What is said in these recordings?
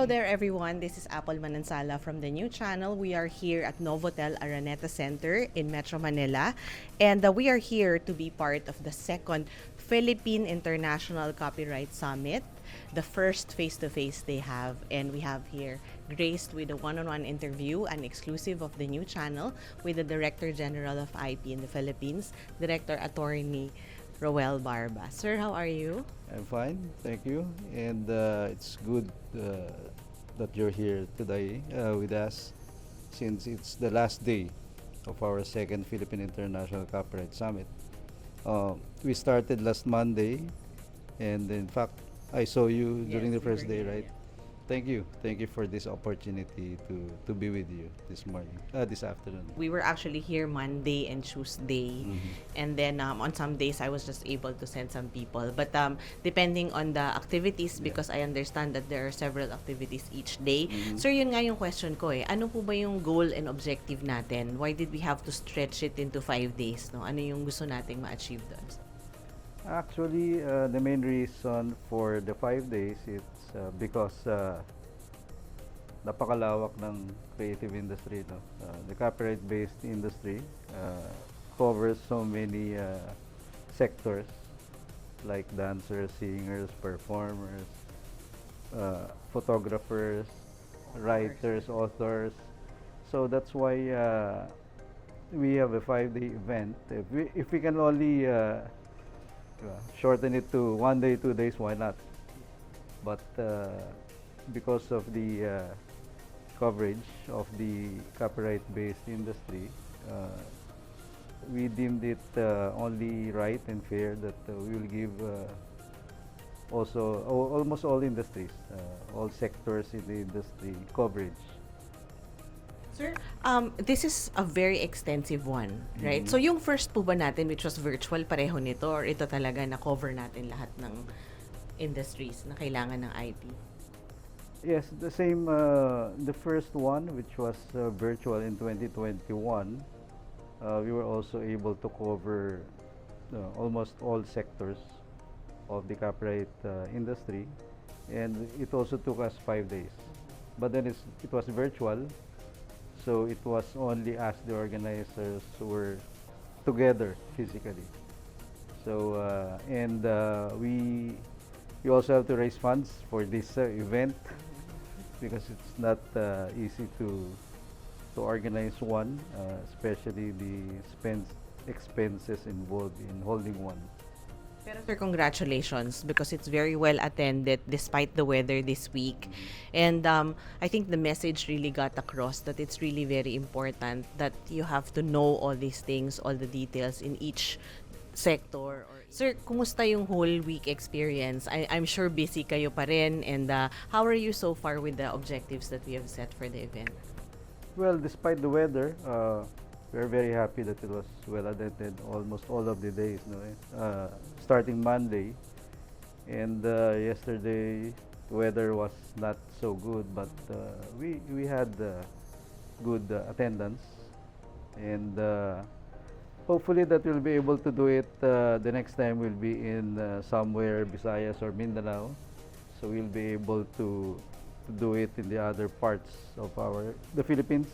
Hello there, everyone. This is Apple Manansala from the new channel. We are here at Novotel Araneta Center in Metro Manila, and we are here to be part of the second Philippine International Copyright Summit, the first face-to-face they have, and we have here graced with a one-on-one interview, an exclusive of the new channel, with the Director General of IP in the Philippines, Director Attorney Rowel Barba. Sir, how are you? I'm fine, thank you. And it's good that you're here today with us since it's the last day of our second Philippine International Copyright Summit. We started last Monday, and in fact, I saw you during the first day, right? Thank you for this opportunity to be with you this morning, this afternoon. We were actually here Monday and Tuesday, and then on some days I was just able to send some people. But depending on the activities, Yeah. because I understand that there are several activities each day. Mhm. Sir, yun nga yung question ko eh. Ano po ba yung goal and objective natin? Why did we have to stretch it into 5 days? No? Ano yung gusto nating ma-achieve doon? Actually, the main reason for the 5 days is because napakalawak ng creative industry. No? The copyright-based industry covers so many sectors like dancers, singers, performers, photographers, writers, authors. So that's why we have a 5-day event. If we can only shorten it to 1 day, 2 days, why not? But because of the coverage of the copyright-based industry, we deemed it only right and fair that we will give also almost all industries, all sectors in the industry coverage. Sir, this is a very extensive one, right? Mhm. So yung first po ba natin, which was virtual, pareho nito, or ito talaga na cover natin lahat ng industries na kailangan ng IP? Yes, the same. The first one, which was virtual in 2021, we were also able to cover almost all sectors of the copyright industry, and it also took us 5 days. But then it was virtual, so it was only as the organizers were together physically. So we also have to raise funds for this event because it's not easy to organize one, especially the expenses involved in holding one. Pero sir, congratulations because it's very well attended despite the weather this week. And I think the message really got across that it's really very important that you have to know all these things, all the details in each sector. Sir, kumusta yung whole week experience? I'm sure busy kayo pa rin, and how are you so far with the objectives that we have set for the event? Well, despite the weather, we're very happy that it was well attended almost all of the days, no? Starting Monday, and yesterday the weather was not so good, but we had good attendance, and hopefully that we'll be able to do it the next time we'll be in somewhere Visayas or Mindanao, so we'll be able to do it in the other parts of the Philippines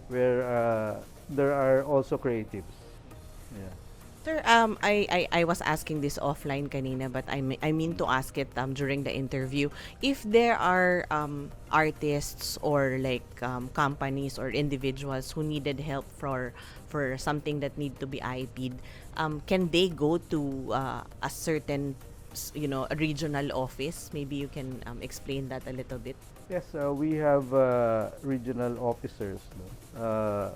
where there are also creatives. Yeah. Sir, I was asking this offline kanina, but I mean to ask it during the interview. If there are artists or like companies or individuals who needed help for something that need to be IP'd, can they go to a certain a regional office? Maybe you can explain that a little bit. Yes, we have regional officers, no?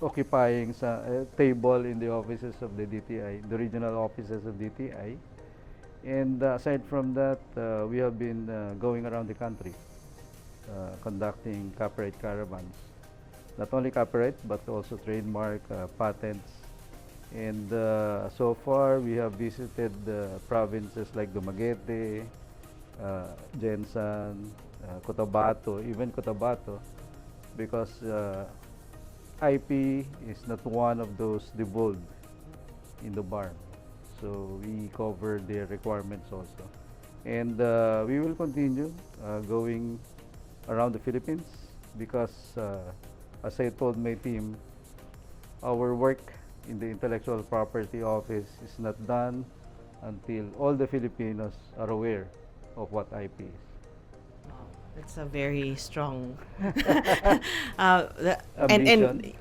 Occupying sa table in the offices of the DTI, the regional offices of DTI. And aside from that, we have been going around the country conducting copyright caravans. Not only copyright, but also trademark, patents. And so far, we have visited provinces like Dumaguete, Jensan, Cotabato, even Cotabato, because IP is not one of those devolved in the bar. So we cover their requirements also. And we will continue going around the Philippines because, as I told my team, our work in the Intellectual Property Office is not done until all the Filipinos are aware of what IP is. That's a very strong Ambition.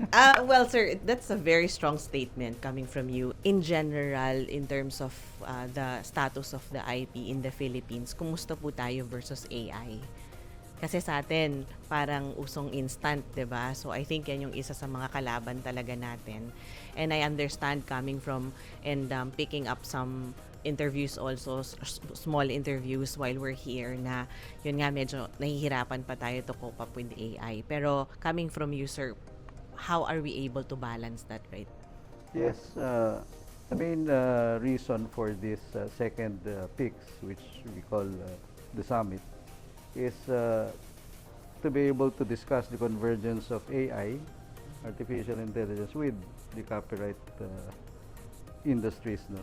well, sir, that's a very strong statement coming from you. In general, in terms of the status of the IP in the Philippines, kumusta po tayo versus AI? Kasi sa atin, parang usong instant, 'di ba? So I think yan yung isa sa mga kalaban talaga natin. And I understand coming from and picking up some interviews also, small interviews while we're here na yun nga medyo nahihirapan pa tayo to cope up with the AI. Pero coming from you, sir, how are we able to balance that, right? Yes, the main reason for this second PIX, which we call the summit, is to be able to discuss the convergence of AI, artificial intelligence, with the copyright industries. No?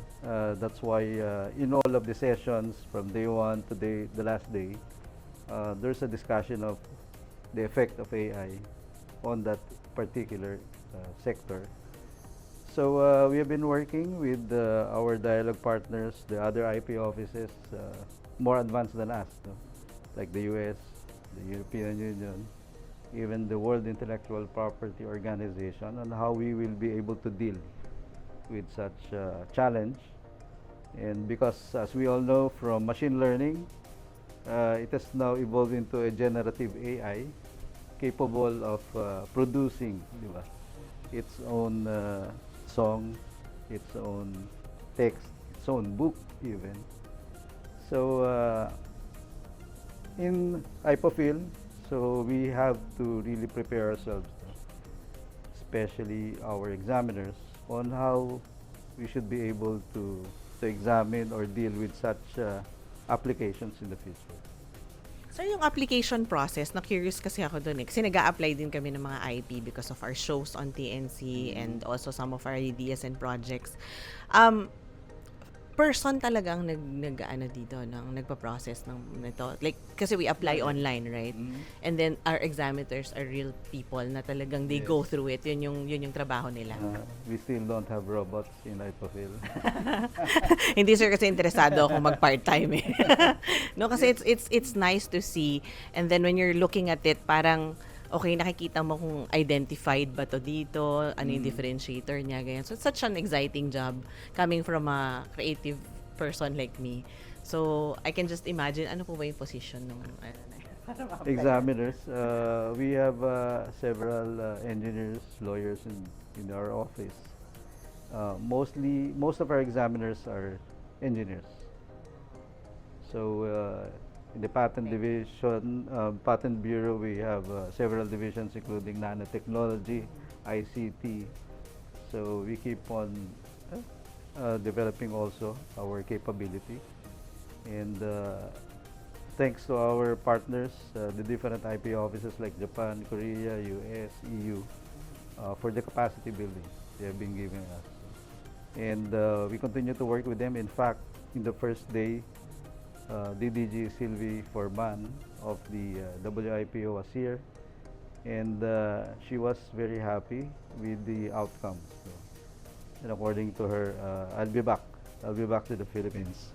That's why in all of the sessions from day one to the last day, there's a discussion of the effect of AI on that particular sector. So we have been working with our dialogue partners, the other IP offices, more advanced than us, no? Like the US, the European Union, even the World Intellectual Property Organization, on how we will be able to deal with such challenge. And because, as we all know, from machine learning, it has now evolved into a generative AI capable of producing, di ba, its own song, its own text, its own book even. So in IPOPHL, so we have to really prepare ourselves, especially our examiners, on how we should be able to examine or deal with such applications in the future. Sir, yung application process, na-curious kasi ako dun eh. Kasi nag-a-apply din kami ng mga IP because of our shows on TNC and also some of our ideas and projects. Person talagang nag-ano dito, nagpa-process ng nito. Like, kasi we apply online, right? And then our examiners are real people na talagang they go Yes. through it. Yun yung trabaho nila. We still don't have robots in IPOPHL. Hindi, sir, kasi interesado ako mag-part-time eh. No, kasi it's nice to see. And then when you're looking at it, parang okay, nakikita mo kung identified ba to dito, ano yung differentiator niya, ganyan. So it's such an exciting job coming from a creative person like me. So I can just imagine ano po ba yung position ng Examiners, we have several engineers, lawyers in our office. Most of our examiners are engineers. So in the patent division, patent bureau, we have several divisions including nanotechnology, ICT. So we keep on developing also our capability. And thanks to our partners, the different IP offices like Japan, Korea, US, EU, for the capacity building they have been giving us. And we continue to work with them. In fact, in the first day, DDG Sylvie Forman of the WIPO was here, and she was very happy with the outcome. So, and according to her, I'll be back. I'll be back to the Philippines.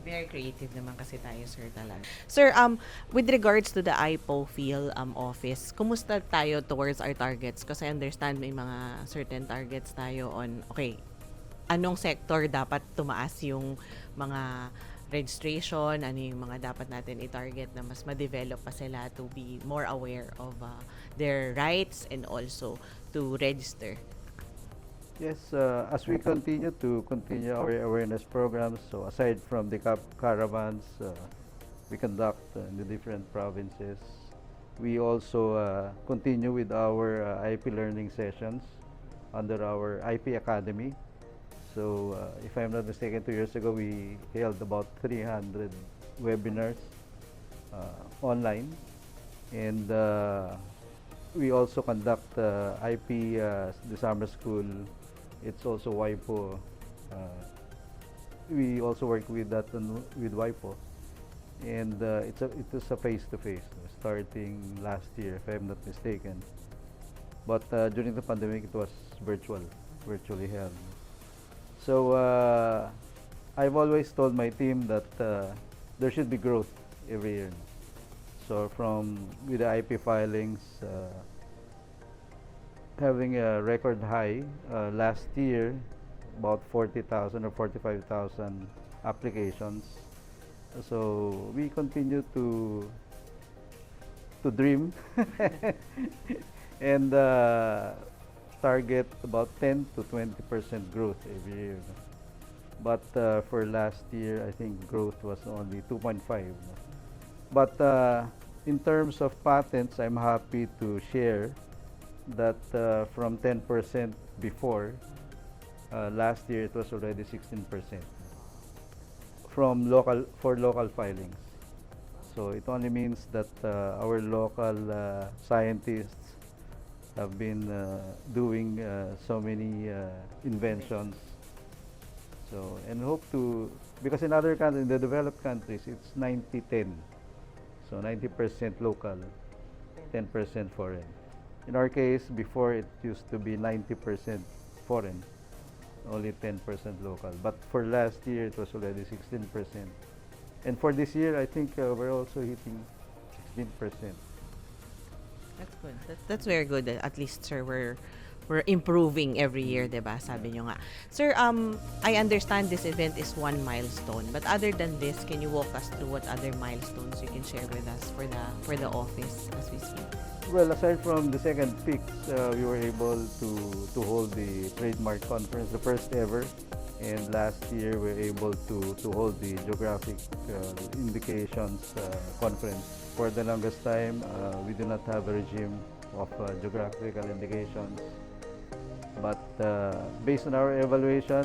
Very creative naman kasi tayo, sir, talaga. Sir, with regards to the IPOPHL office, kumusta tayo towards our targets? Kasi I understand may mga certain targets tayo on, okay, anong sector dapat tumaas yung mga registration, ano yung mga dapat natin i-target na mas ma-develop pa sila to be more aware of their rights and also to register. Yes, as we continue our awareness programs, so aside from the caravans we conduct in the different provinces, we also continue with our IP learning sessions under our IP Academy. So if I'm not mistaken, 2 years ago we held about 300 webinars online, and we also conduct IP the summer school. It's also WIPO we also work with that with WIPO, and it was a face-to-face starting last year, if I'm not mistaken. But during the pandemic, it was virtually held. So I've always told my team that there should be growth every year. So from with the IP filings, having a record high last year, about 40,000 or 45,000 applications. So we continue to dream and target about 10 to 20% growth every year. But for last year, I think growth was only 2.5. But in terms of patents, I'm happy to share that from 10% before, last year it was already 16% for local filings. So it only means that our local scientists have been doing so many inventions. So and hope to, because in other countries, in the developed countries, it's 90-10. So 90% local, 10% foreign. In our case, before it used to be 90% foreign, only 10% local. But for last year, it was already 16%. And for this year, I think we're also hitting 16%. That's good. That's very good. At least, sir, we're improving every year, 'di ba? Sabi nyo nga. Sir, I understand this event is one milestone, but other than this, can you walk us through what other milestones you can share with us for the office as we speak? Well, aside from the second peak, we were able to hold the trademark conference, the first ever. And last year, we were able to hold the geographic indications conference. For the longest time, we do not have a regime of geographical indications. But based on our evaluation,